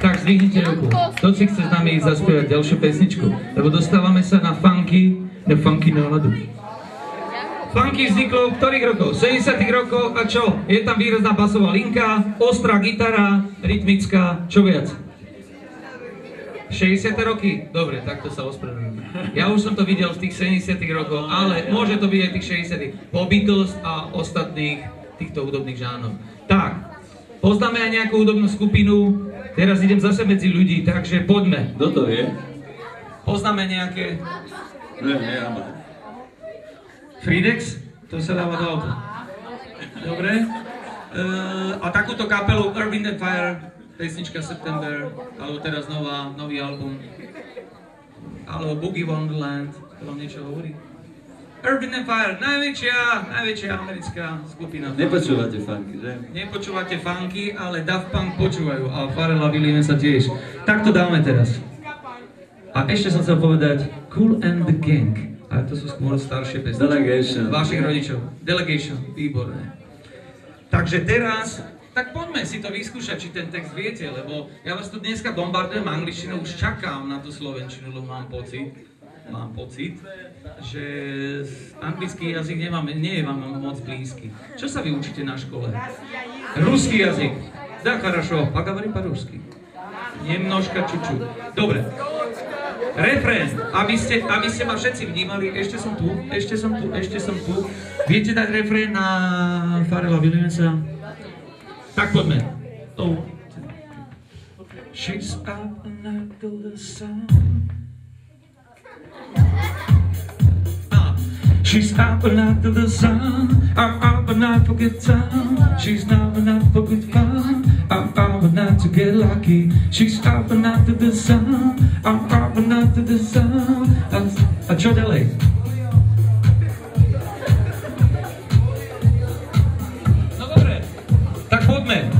Tak zdvihnite ruku. Kto si chce s nami zaspievať ďalšiu pesničku? Lebo dostávame sa na funky náladu. Funky vzniklo v ktorých rokoch? 70. rokoch a čo? Je tam výrazná basová linka, ostrá gitara, rytmická, čo viac? 60. roky? Dobre, takto sa ospravedlňujem. Ja už som to videl v tých 70. rokoch, ale môže to byť aj tých 60. Po Beatles a ostatných týchto hudobných žánrov. Tak, poznáme aj nejakú hudobnú skupinu. Teraz idem zase medzi ľudí, takže poďme. Kto to vie? Poznáme nejaké... Nie. Fridex? To sa dáva do auta. Dobre. A takúto kapelu Earth, Wind and Fire, pesnička September, alebo teraz nový album. Alebo Boogie Wonderland, to vám niečo hovorí? Earth, Wind and Fire, najväčšia americká skupina. Nepočúvate funky, že? Nepočúvate funky, ale Daft Punk počúvajú a Pharrella Williamsa tiež. Tak to dáme teraz. A ešte som chcel povedať Kool and the Gang. A to sú skôr staršie pesničky. Delegation. Vašich rodičov. Delegation, výborné. Takže teraz, tak poďme si to vyskúšať, či ten text viete, lebo ja vás tu dneska bombardujem angličtinou, už čakám na tú slovenčinu, lebo mám pocit, že anglický jazyk nie je vám moc blízky. Čo sa vy učíte na škole? Ruský jazyk. Да, хорошо, поговорим по-русски. Немножко, чуть-чуть. Dobre. Refrén, aby ste ma všetci vnímali, ešte som tu. Viete dať refrén na Pharrella Williamsa? Tak poďme. She's up and out of the sun. She's up and out of the sun. I'm up and out for good time. She's up and out for good fun. I'm up and out to get lucky. She's up and out of the sun. I'm up and out of the sun. A čo ďalej? No dobre, tak poďme.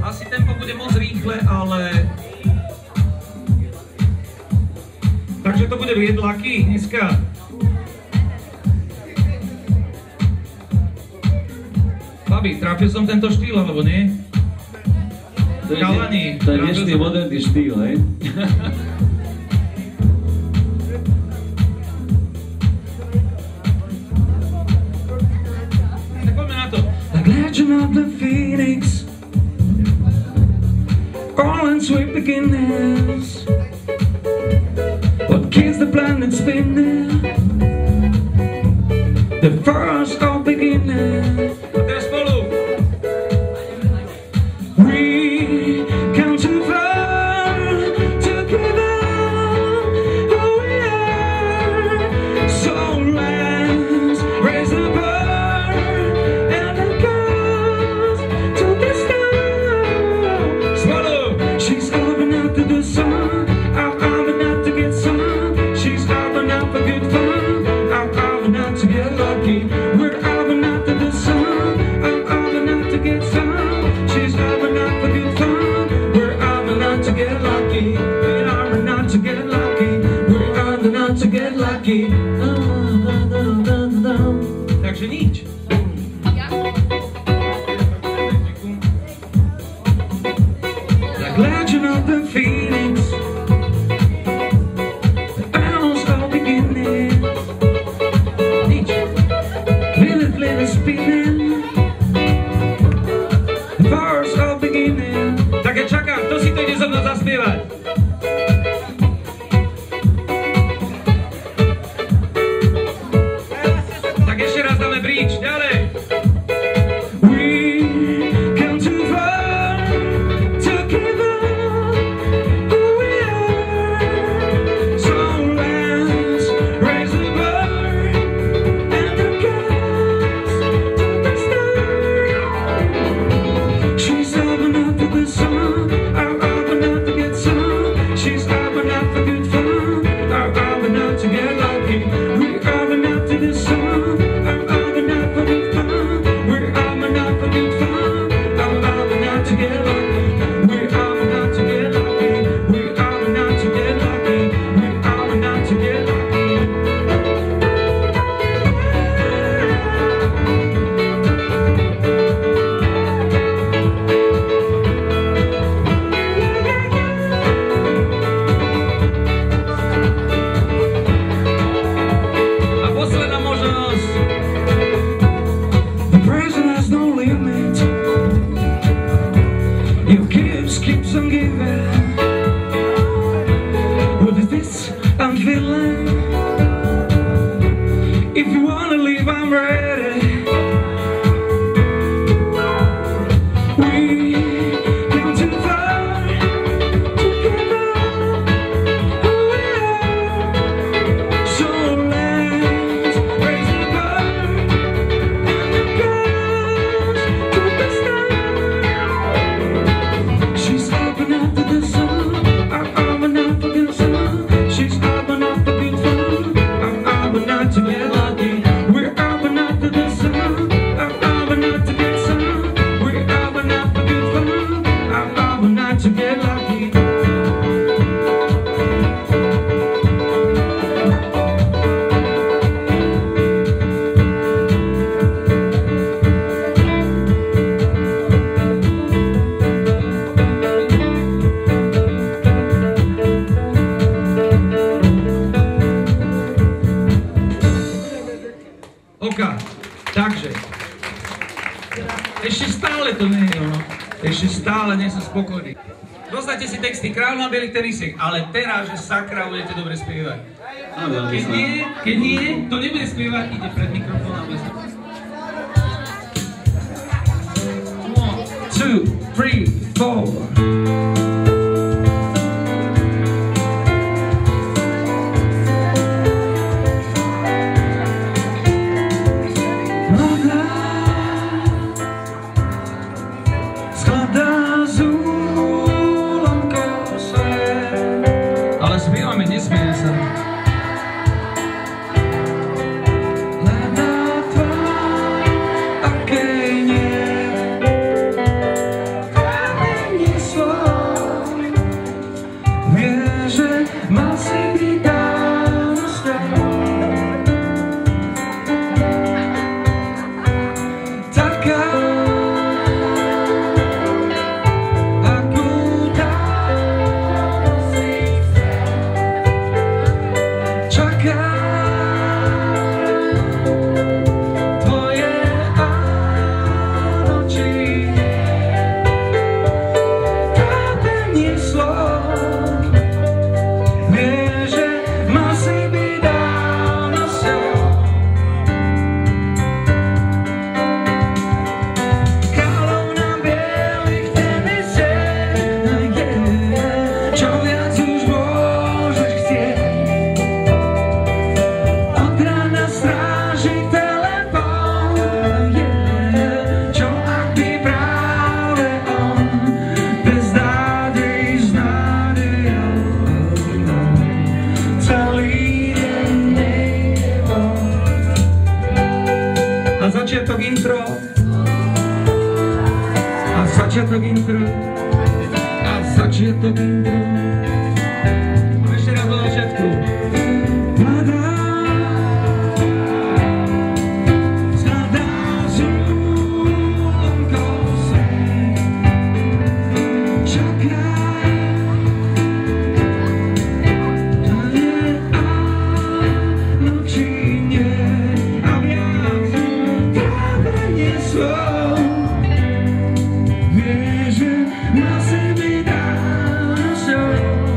Asi tempo bude moc rýchle, ale... Takže to bude get lucky dneska. Babi, trafil som tento štýl, alebo nie? Kalani, to je dnešný moderný štýl, hej? Tak poďme na to. Like legend of the phoenix, all in sweet beginnings, what keeps the planet spinning, the first of beginnings. Takže nič. Like legend of the phoenix, the battles all beginning. Nič. Little spinning, the bars all beginning. Tak ja čakám, kto si to ide so mnou zaspievať? She's up and out to the sun. I'm up and out to get some. just keeps on giving. With this I'm feeling. If you wanna leave, I'm ready. We came too far together. Oh yeah. So let's raise the bar and the girls to the stars. She's open up to the sun. I'm open up to the sun. She's open up to the fun. I'm open up to get lucky. We're open up to the sun. I'm open up to get sun. We're open up to get fun. I'm open up to get lucky. OK, takže ešte stále to nie je ono, ešte stále nie som spokojný. Dostanete si texty Kráľ na bielých tenisiek, ale teraz, že sakra, budete dobre spievať. Keď nie, to nebude spievať, ide pred mikrofón a bude spievať. 1, 2, 3, 4. Ale spievame, nesmieje sa. Hľadá tvár, aké nie. Pramenie slov. Vie, že mal si byť dávno s ňou. Taká začiatok intro a začiatok intro. Ešte raz do začiatku. Mladá zhľadá zúlom kose, čaká, to je áno či nie, a viac trávenie slov. Vie, že na sebe dá nosou.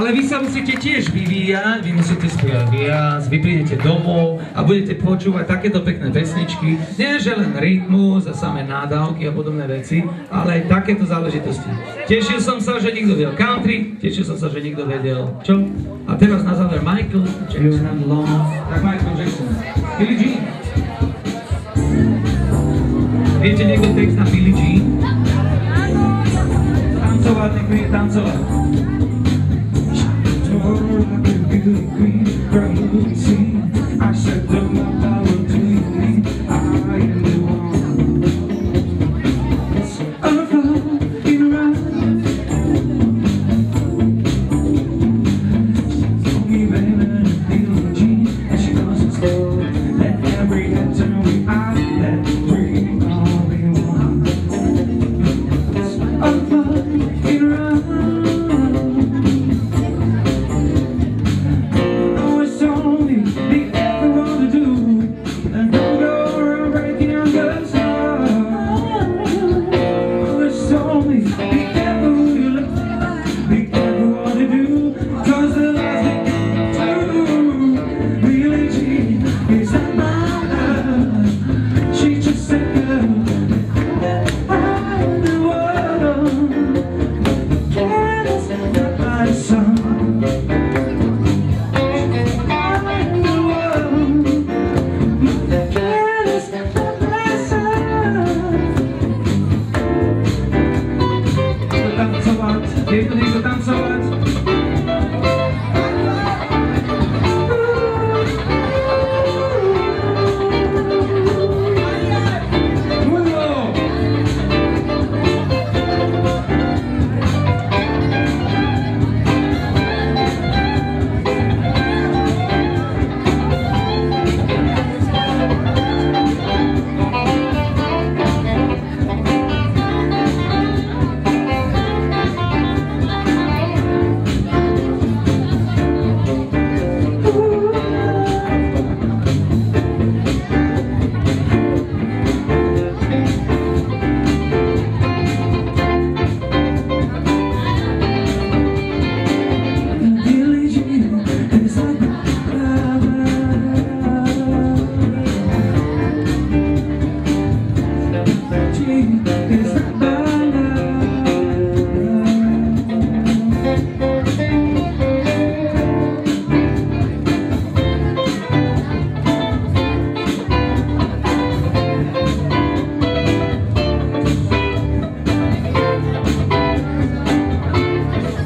Ale vy sa musíte tiež vyvíjať, vy musíte spievať viac, vy prídete domov a budete počúvať takéto pekné pesničky. Nie že len rytmus a samé nádavky a podobné veci, ale aj takéto záležitosti. Tešil som sa, že niekto vedel country, tešil som sa, že niekto vedel čo? A teraz na záver Michael Jackson. Tak Michael Jackson. Billie Jean. Viete niekto text na Billie Jean? Tancovať, nech je tancovať. I said to my power to me, I am the one. I'm flying around. She told me, baby, Billie Jean, and she doesn't slow. Let every head turn me out, let dream all be one. I'm flying around.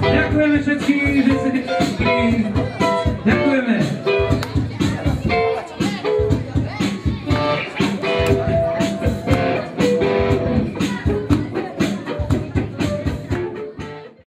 Ďakujeme všetkým, že ste